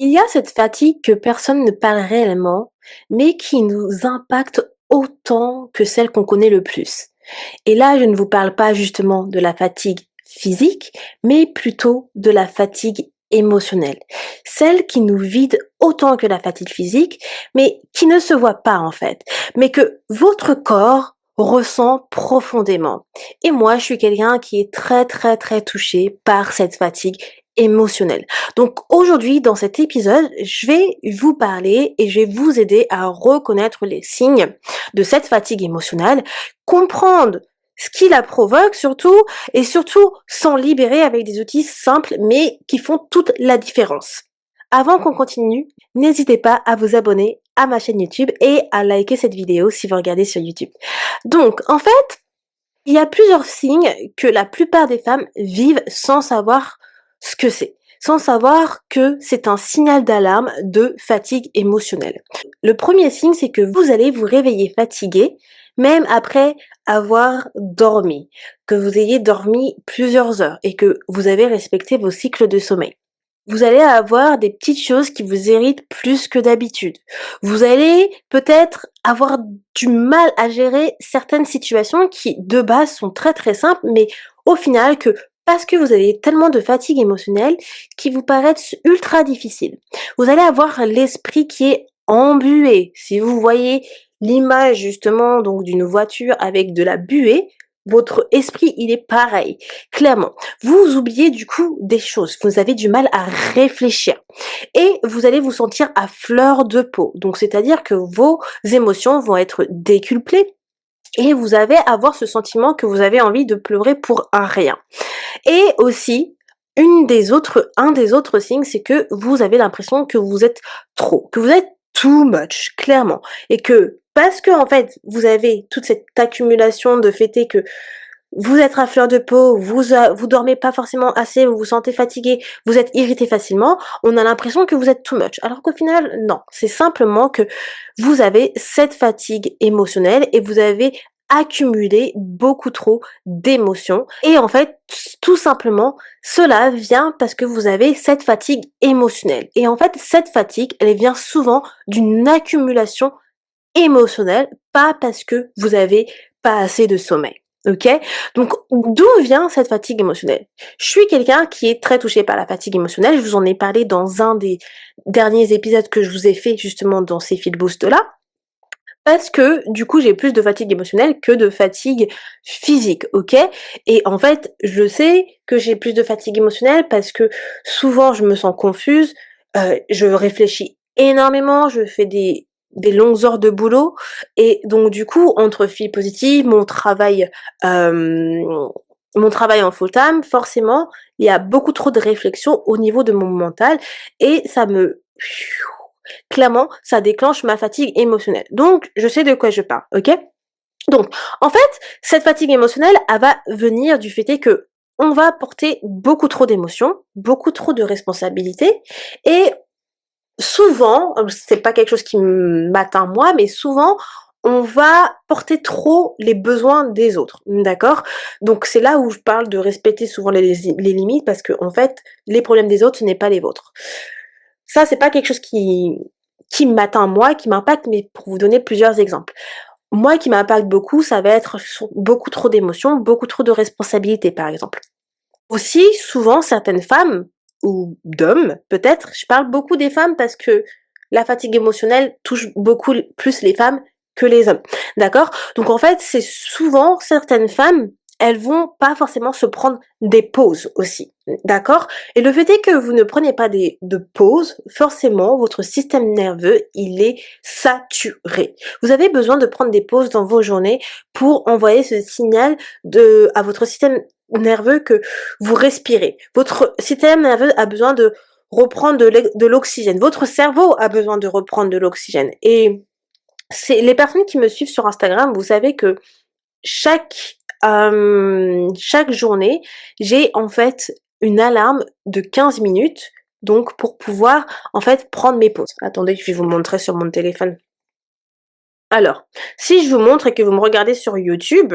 Il y a cette fatigue que personne ne parle réellement, mais qui nous impacte autant que celle qu'on connaît le plus. Et là, je ne vous parle pas justement de la fatigue physique, mais plutôt de la fatigue émotionnelle. Celle qui nous vide autant que la fatigue physique, mais qui ne se voit pas en fait, mais que votre corps ressent profondément. Et moi, je suis quelqu'un qui est très touché par cette fatigue émotionnelle. Donc aujourd'hui, dans cet épisode, je vais vous parler et je vais vous aider à reconnaître les signes de cette fatigue émotionnelle, comprendre ce qui la provoque surtout, et surtout s'en libérer avec des outils simples mais qui font toute la différence. Avant qu'on continue, n'hésitez pas à vous abonner à ma chaîne YouTube et à liker cette vidéo si vous regardez sur YouTube. Donc, en fait, il y a plusieurs signes que la plupart des femmes vivent sans savoir ce que c'est, sans savoir que c'est un signal d'alarme de fatigue émotionnelle. Le premier signe, c'est que vous allez vous réveiller fatigué, même après avoir dormi, que vous ayez dormi plusieurs heures et que vous avez respecté vos cycles de sommeil. Vous allez avoir des petites choses qui vous irritent plus que d'habitude. Vous allez peut-être avoir du mal à gérer certaines situations qui, de base, sont très simples, mais au final, parce que vous avez tellement de fatigue émotionnelle, qui vous paraissent ultra difficiles. Vous allez avoir l'esprit qui est embué. Si vous voyez l'image justement donc d'une voiture avec de la buée, votre esprit, il est pareil, clairement. Vous oubliez du coup des choses, vous avez du mal à réfléchir et vous allez vous sentir à fleur de peau. Donc c'est-à-dire que vos émotions vont être décuplées et vous allez avoir ce sentiment que vous avez envie de pleurer pour un rien. Et aussi, un des autres signes, c'est que vous avez l'impression que vous êtes trop, que vous êtes too much, clairement. Et que parce que en fait, vous avez toute cette accumulation de fait que vous êtes à fleur de peau, vous dormez pas forcément assez, vous vous sentez fatigué, vous êtes irrité facilement, on a l'impression que vous êtes too much. Alors qu'au final, non. C'est simplement que vous avez cette fatigue émotionnelle et vous avez accumulé beaucoup trop d'émotions. Et en fait, tout simplement, cela vient parce que vous avez cette fatigue émotionnelle. Et en fait, cette fatigue, elle vient souvent d'une accumulation émotionnelle, pas parce que vous avez pas assez de sommeil. OK? Donc, d'où vient cette fatigue émotionnelle? Je suis quelqu'un qui est très touché par la fatigue émotionnelle. Je vous en ai parlé dans un des derniers épisodes que je vous ai fait justement dans ces feel boost là. Parce que, du coup, j'ai plus de fatigue émotionnelle que de fatigue physique, OK? Et en fait, je sais que j'ai plus de fatigue émotionnelle parce que souvent je me sens confuse, je réfléchis énormément, je fais des longues heures de boulot et donc du coup, entre filles positives, hem, mon travail en full time, forcément, il y a beaucoup trop de réflexion au niveau de mon mental et ça me clairement, ça déclenche ma fatigue émotionnelle. Donc, je sais de quoi je parle, OK? Donc, en fait, cette fatigue émotionnelle, elle va venir du fait est que on va porter beaucoup trop d'émotions, beaucoup trop de responsabilités et souvent, c'est pas quelque chose qui m'atteint moi, mais souvent, on va porter trop les besoins des autres, d'accord? Donc c'est là où je parle de respecter souvent les limites parce que en fait, les problèmes des autres, ce n'est pas les vôtres. Ça, c'est pas quelque chose qui m'atteint moi, qui m'impacte, mais pour vous donner plusieurs exemples. Moi, qui m'impacte beaucoup, ça va être sur beaucoup trop d'émotions, beaucoup trop de responsabilités, par exemple. Aussi, souvent, certaines femmes ou d'hommes, peut-être, je parle beaucoup des femmes parce que la fatigue émotionnelle touche beaucoup plus les femmes que les hommes. D'accord? Donc en fait, c'est souvent certaines femmes, elles vont pas forcément se prendre des pauses aussi. D'accord? Et le fait est que vous ne prenez pas de pauses, forcément, votre système nerveux, il est saturé. Vous avez besoin de prendre des pauses dans vos journées pour envoyer ce signal à votre système nerveux que vous respirez. Votre système nerveux a besoin de reprendre de l'oxygène. Votre cerveau a besoin de reprendre de l'oxygène. Et c'est les personnes qui me suivent sur Instagram, vous savez que chaque journée, j'ai en fait une alarme de 15 minutes, donc pour pouvoir en fait prendre mes pauses. Attendez, je vais vous montrer sur mon téléphone. Alors, si je vous montre et que vous me regardez sur YouTube,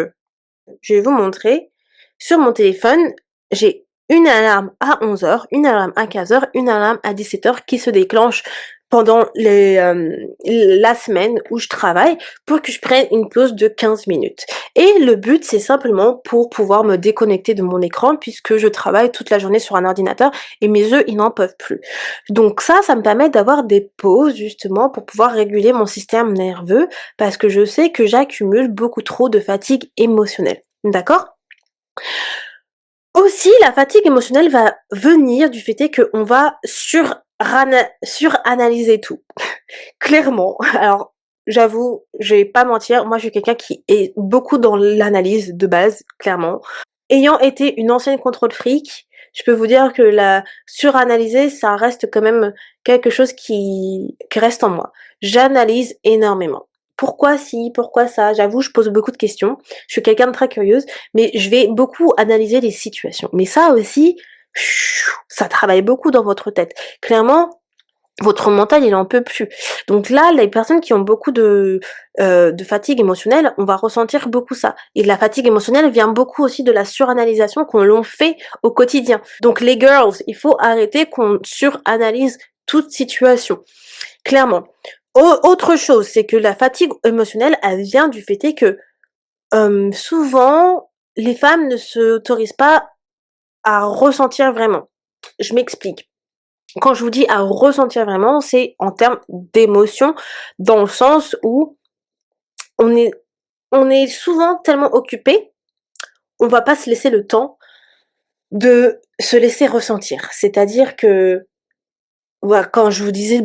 je vais vous montrer sur mon téléphone, j'ai une alarme à 11 heures, une alarme à 15 heures, une alarme à 17 heures qui se déclenche pendant la semaine où je travaille pour que je prenne une pause de 15 minutes. Et le but, c'est simplement pour pouvoir me déconnecter de mon écran puisque je travaille toute la journée sur un ordinateur et mes yeux, ils n'en peuvent plus. Donc ça me permet d'avoir des pauses justement pour pouvoir réguler mon système nerveux parce que je sais que j'accumule beaucoup trop de fatigue émotionnelle. D'accord? Aussi, la fatigue émotionnelle va venir du fait est qu'on va suranalyser tout. Clairement. Alors, j'avoue, je vais pas mentir, moi je suis quelqu'un qui est beaucoup dans l'analyse de base, clairement. Ayant été une ancienne contrôle fric, je peux vous dire que la suranalyser, ça reste quand même quelque chose qui reste en moi. J'analyse énormément. Pourquoi si? Pourquoi ça? J'avoue, je pose beaucoup de questions. Je suis quelqu'un de très curieuse, mais je vais beaucoup analyser les situations. Mais ça aussi, ça travaille beaucoup dans votre tête. Clairement, votre mental, il en peut plus. Donc là, les personnes qui ont beaucoup de fatigue émotionnelle, on va ressentir beaucoup ça. Et la fatigue émotionnelle vient beaucoup aussi de la suranalysation qu'on l'on fait au quotidien. Donc les girls, il faut arrêter qu'on suranalyse toute situation. Clairement. Autre chose, c'est que la fatigue émotionnelle, elle vient du fait est que souvent, les femmes ne s'autorisent pas à ressentir vraiment. Je m'explique. Quand je vous dis à ressentir vraiment, c'est en termes d'émotion, dans le sens où on est, on est souvent tellement occupé, on va pas se laisser le temps de se laisser ressentir. C'est-à-dire que, voilà, quand je vous disais,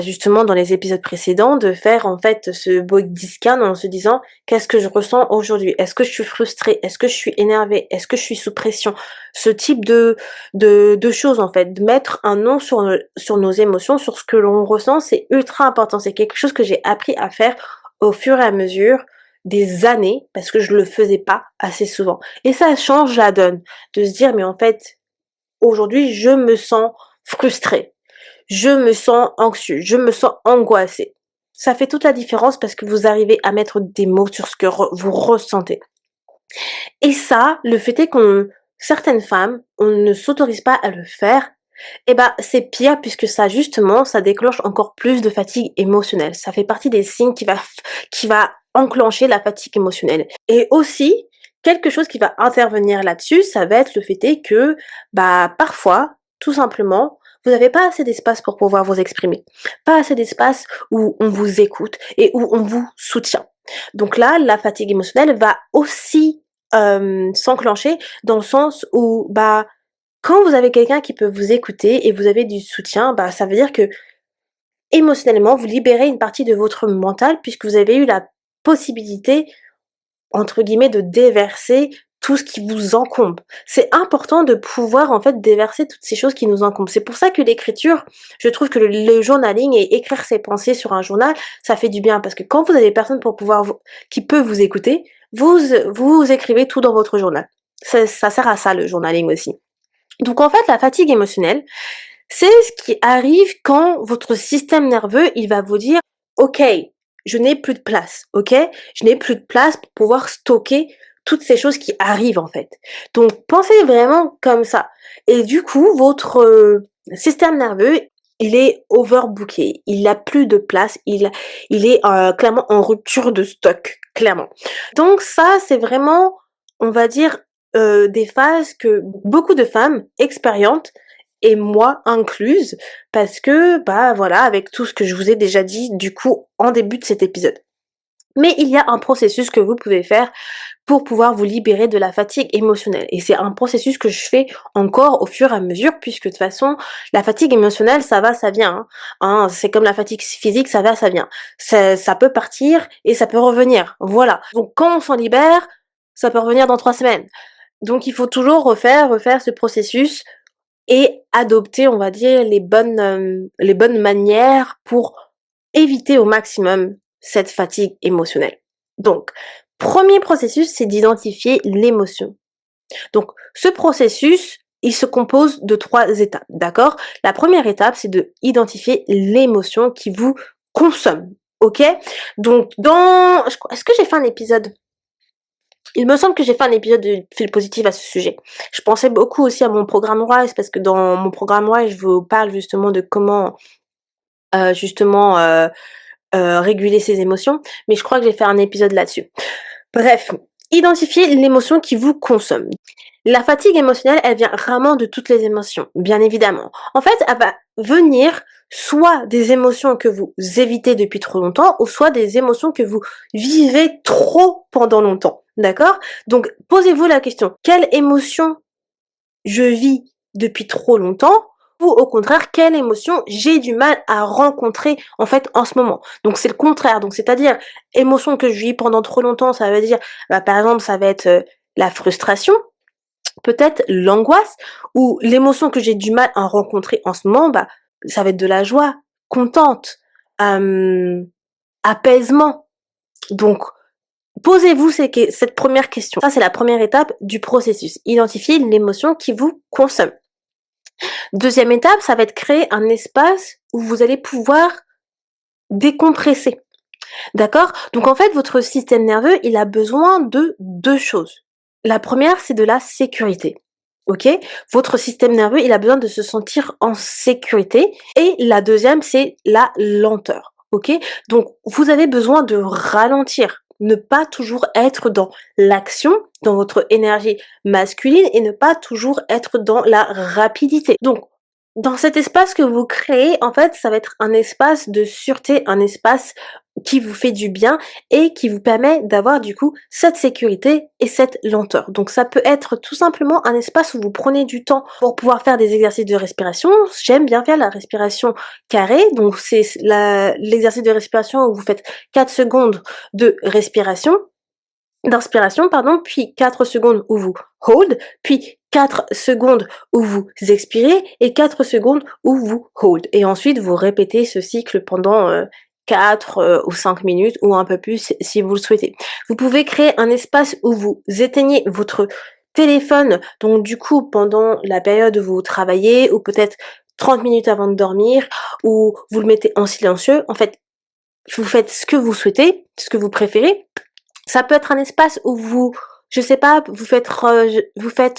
justement dans les épisodes précédents, de faire en fait ce body scan en se disant qu'est-ce que je ressens aujourd'hui? Est-ce que je suis frustrée? Est-ce que je suis énervée? Est-ce que je suis sous pression? Ce type de choses en fait, de mettre un nom sur nos émotions, sur ce que l'on ressent, c'est ultra important. C'est quelque chose que j'ai appris à faire au fur et à mesure des années parce que je le faisais pas assez souvent. Et ça change la donne de se dire mais en fait aujourd'hui je me sens frustrée. Je me sens anxieux, je me sens angoissée. Ça fait toute la différence parce que vous arrivez à mettre des mots sur ce que vous ressentez. Et ça, le fait est qu'on certaines femmes, on ne s'autorise pas à le faire, et ben c'est pire puisque ça justement, ça déclenche encore plus de fatigue émotionnelle. Ça fait partie des signes qui va enclencher la fatigue émotionnelle. Et aussi, quelque chose qui va intervenir là-dessus, ça va être le fait est que, parfois, tout simplement, vous n'avez pas assez d'espace pour pouvoir vous exprimer. Pas assez d'espace où on vous écoute et où on vous soutient. Donc là, la fatigue émotionnelle va aussi s'enclencher dans le sens où, quand vous avez quelqu'un qui peut vous écouter et vous avez du soutien, ça veut dire que émotionnellement, vous libérez une partie de votre mental puisque vous avez eu la possibilité, entre guillemets, de déverser tout ce qui vous encombre. C'est important de pouvoir en fait déverser toutes ces choses qui nous encombrent. C'est pour ça que l'écriture, je trouve que le journaling et écrire ses pensées sur un journal, ça fait du bien parce que quand vous avez personne pour pouvoir qui peut vous écouter, vous écrivez tout dans votre journal. Ça sert à ça le journaling aussi. Donc en fait, la fatigue émotionnelle, c'est ce qui arrive quand votre système nerveux, il va vous dire: «OK, je n'ai plus de place, OK? Je n'ai plus de place pour pouvoir stocker toutes ces choses qui arrivent, en fait». Donc pensez vraiment comme ça et du coup, votre, système nerveux, il est overbooké. Il a plus de place, il est, clairement en rupture de stock, clairement. Donc ça, c'est vraiment, on va dire, des phases que beaucoup de femmes expérimentent et moi incluse, parce que, voilà, avec tout ce que je vous ai déjà dit, du coup, en début de cet épisode. Mais il y a un processus que vous pouvez faire pour pouvoir vous libérer de la fatigue émotionnelle. Et c'est un processus que je fais encore au fur et à mesure, puisque de toute façon, la fatigue émotionnelle, ça va, ça vient. C'est comme la fatigue physique, ça va, ça vient. Ça peut partir et ça peut revenir. Voilà. Donc quand on s'en libère, ça peut revenir dans 3 semaines. Donc il faut toujours refaire ce processus et adopter, on va dire, les bonnes manières pour éviter au maximum cette fatigue émotionnelle. Donc, premier processus, c'est d'identifier l'émotion. Donc, ce processus, il se compose de 3 étapes, d'accord? La première étape, c'est de identifier l'émotion qui vous consomme, OK? Donc est-ce que j'ai fait un épisode Il me semble que j'ai fait un épisode de fil positif à ce sujet. Je pensais beaucoup aussi à mon programme RISE parce que dans mon programme RISE, je vous parle justement de comment, justement, réguler ses émotions, mais je crois que j'ai fait un épisode là-dessus. Bref, identifiez l'émotion qui vous consomme. La fatigue émotionnelle, elle vient rarement de toutes les émotions, bien évidemment. En fait, elle va venir soit des émotions que vous évitez depuis trop longtemps, ou soit des émotions que vous vivez trop pendant longtemps. D'accord? Donc, posez-vous la question, quelle émotion je vis depuis trop longtemps? Ou au contraire, quelle émotion j'ai du mal à rencontrer en fait en ce moment. Donc c'est le contraire. Donc c'est-à-dire émotion que je vis pendant trop longtemps, ça veut dire, par exemple, ça va être la frustration, peut-être l'angoisse, ou l'émotion que j'ai du mal à rencontrer en ce moment, ça va être de la joie, contente, apaisement. Donc posez-vous cette première question. Ça c'est la première étape du processus. Identifiez l'émotion qui vous consomme. Deuxième étape, ça va être créer un espace où vous allez pouvoir décompresser. D'accord? Donc en fait, votre système nerveux, il a besoin de 2 choses. La première, c'est de la sécurité. OK? Votre système nerveux, il a besoin de se sentir en sécurité et la deuxième, c'est la lenteur. OK? Donc vous avez besoin de ralentir, ne pas toujours être dans l'action, dans votre énergie masculine et ne pas toujours être dans la rapidité. Donc dans cet espace que vous créez, en fait, ça va être un espace de sûreté, un espace qui vous fait du bien et qui vous permet d'avoir du coup cette sécurité et cette lenteur. Donc ça peut être tout simplement un espace où vous prenez du temps pour pouvoir faire des exercices de respiration. J'aime bien faire la respiration carrée, donc c'est l'exercice de respiration où vous faites 4 secondes de respiration, d'inspiration, pardon, puis 4 secondes où vous hold, puis 4 secondes où vous expirez et 4 secondes où vous hold. Et ensuite, vous répétez ce cycle pendant 4 ou 5 minutes ou un peu plus si vous le souhaitez. Vous pouvez créer un espace où vous éteignez votre téléphone, donc du coup pendant la période où vous travaillez ou peut-être 30 minutes avant de dormir ou vous le mettez en silencieux. En fait, vous faites ce que vous souhaitez, ce que vous préférez. Ça peut être un espace où vous, je sais pas, vous faites,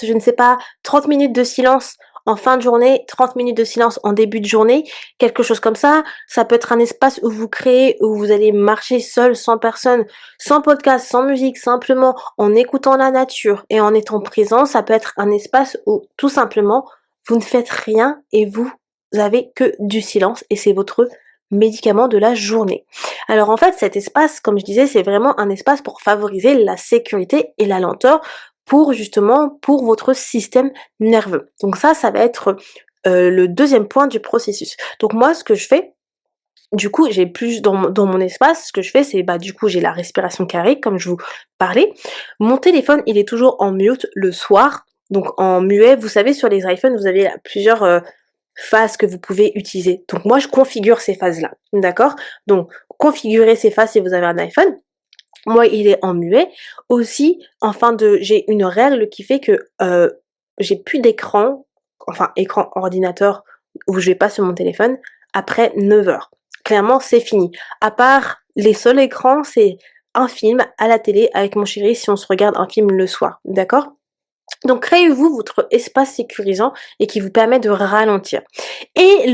je ne sais pas, 30 minutes de silence en fin de journée, 30 minutes de silence en début de journée, quelque chose comme ça. Ça peut être un espace où vous créez, où vous allez marcher seul, sans personne, sans podcast, sans musique, simplement en écoutant la nature et en étant présent. Ça peut être un espace où tout simplement vous ne faites rien et vous avez que du silence et c'est votre médicament de la journée. Alors en fait, cet espace, comme je disais, c'est vraiment un espace pour favoriser la sécurité et la lenteur pour justement pour votre système nerveux. Donc ça va être le deuxième point du processus. Donc moi, ce que je fais, du coup, j'ai plus dans mon espace, ce que je fais, c'est du coup, j'ai la respiration carrée, comme je vous parlais. Mon téléphone, il est toujours en mute le soir, donc en muet. Vous savez, sur les iPhones, vous avez plusieurs phases que vous pouvez utiliser. Donc moi, je configure ces phases-là, d'accord? Donc, configurez ces phases si vous avez un iPhone. Moi, il est en muet. Aussi, j'ai une règle qui fait que j'ai plus d'écran, enfin écran ordinateur, où je vais pas sur mon téléphone, après 9 heures. Clairement, c'est fini. À part les seuls écrans, c'est un film à la télé avec mon chéri si on se regarde un film le soir, d'accord? Donc créez-vous votre espace sécurisant et qui vous permet de ralentir. Et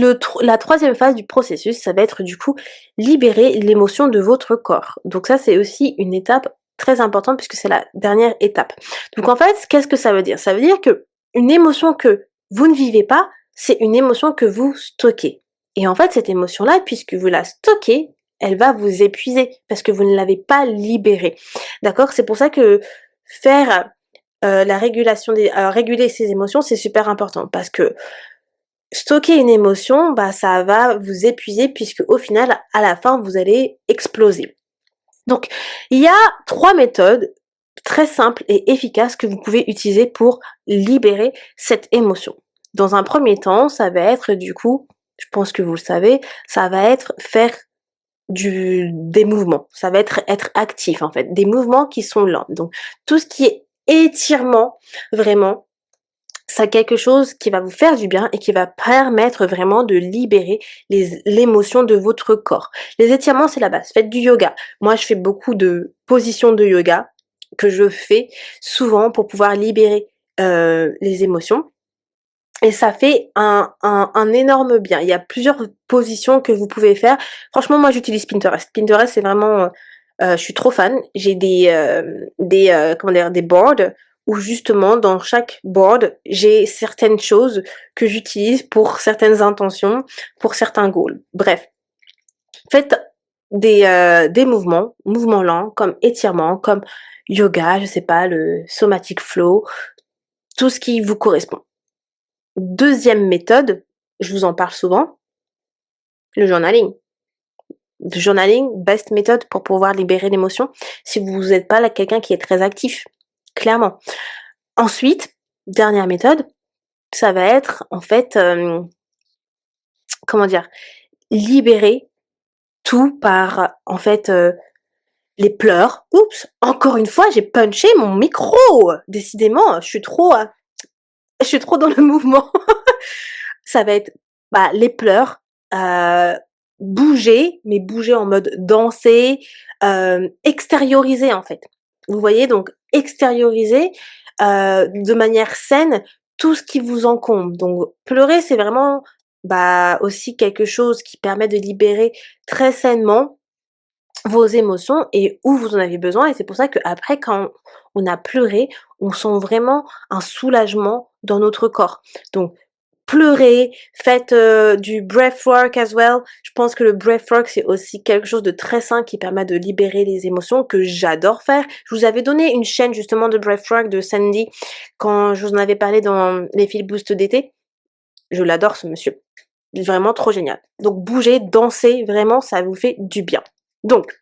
la troisième phase du processus, ça va être du coup libérer l'émotion de votre corps. Donc ça, c'est aussi une étape très importante puisque c'est la dernière étape. Donc en fait, qu'est-ce que ça veut dire? Ça veut dire que une émotion que vous ne vivez pas, c'est une émotion que vous stockez. Et en fait, cette émotion-là, puisque vous la stockez, elle va vous épuiser parce que vous ne l'avez pas libérée. D'accord? C'est pour ça que faire la régulation réguler ses émotions, c'est super important parce que stocker une émotion, ça va vous épuiser puisque au final, à la fin, vous allez exploser. Donc, il y a 3 méthodes très simples et efficaces que vous pouvez utiliser pour libérer cette émotion. Dans un premier temps, ça va être du coup, je pense que vous le savez, ça va être faire des mouvements. Ça va être actif en fait, des mouvements qui sont lents. Donc, tout ce qui est étirement, vraiment, c'est quelque chose qui va vous faire du bien et qui va permettre vraiment de libérer l'émotion de votre corps. Les étirements, c'est la base. Faites du yoga. Moi, je fais beaucoup de positions de yoga. que je fais souvent pour pouvoir libérer, les émotions et ça fait un énorme bien. Il y a plusieurs positions que vous pouvez faire. Franchement, moi, j'utilise Pinterest. Pinterest, c'est vraiment, je suis trop fan. J'ai comment dire? Des boards où justement dans chaque board, j'ai certaines choses que j'utilise pour certaines intentions, pour certains goals. Bref, faites des mouvements lents comme étirement, comme yoga, je sais pas, le somatic flow, tout ce qui vous correspond. Deuxième méthode, je vous en parle souvent, le journaling. Le journaling, best méthode pour pouvoir libérer l'émotion si vous n'êtes pas là quelqu'un qui est très actif, clairement. Ensuite, dernière méthode, ça va être en fait, comment dire? Libérer tout par, en fait, les pleurs. Oups! Encore une fois, j'ai punché mon micro! Décidément, je suis trop dans le mouvement. Ça va être, bah, les pleurs, heu, bouger, mais bouger en mode danser, extérioriser en fait. Vous voyez? Donc extérioriser, de manière saine tout ce qui vous encombre. Donc pleurer, c'est vraiment, bah, aussi quelque chose qui permet de libérer très sainement vos émotions et où vous en avez besoin et c'est pour ça qu'après quand on a pleuré, on sent vraiment un soulagement dans notre corps. Donc pleurez, faites, du breathwork as well. Je pense que le breathwork, c'est aussi quelque chose de très sain qui permet de libérer les émotions, que j'adore faire. Je vous avais donné une chaîne justement de breathwork de Sandy quand je vous en avais parlé dans les fil boost d'été. Je l'adore ce monsieur. Il est vraiment trop génial. Donc bougez, dansez, vraiment ça vous fait du bien. Donc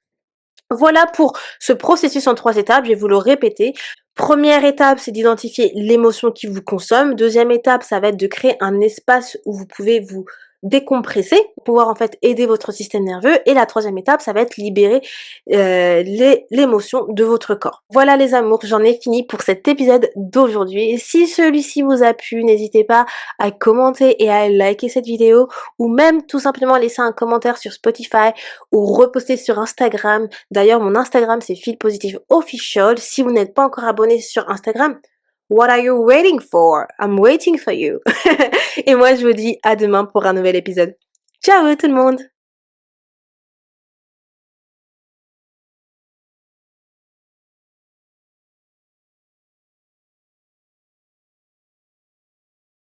voilà pour ce processus en 3 étapes, je vais vous le répéter. Première étape, c'est d'identifier l'émotion qui vous consomme. Deuxième étape, ça va être de créer un espace où vous pouvez vous décompresser, pour pouvoir en fait aider votre système nerveux. Et la troisième étape, ça va être libérer l'émotion de votre corps. Voilà les amours, j'en ai fini pour cet épisode d'aujourd'hui. Si celui-ci vous a plu, n'hésitez pas à commenter et à liker cette vidéo ou même tout simplement laisser un commentaire sur Spotify ou reposter sur Instagram. D'ailleurs, mon Instagram, c'est Feel Positive Official. Si vous n'êtes pas encore abonné sur Instagram, what are you waiting for? I'm waiting for you. Et moi, je vous dis à demain pour un nouvel épisode. Ciao tout le monde!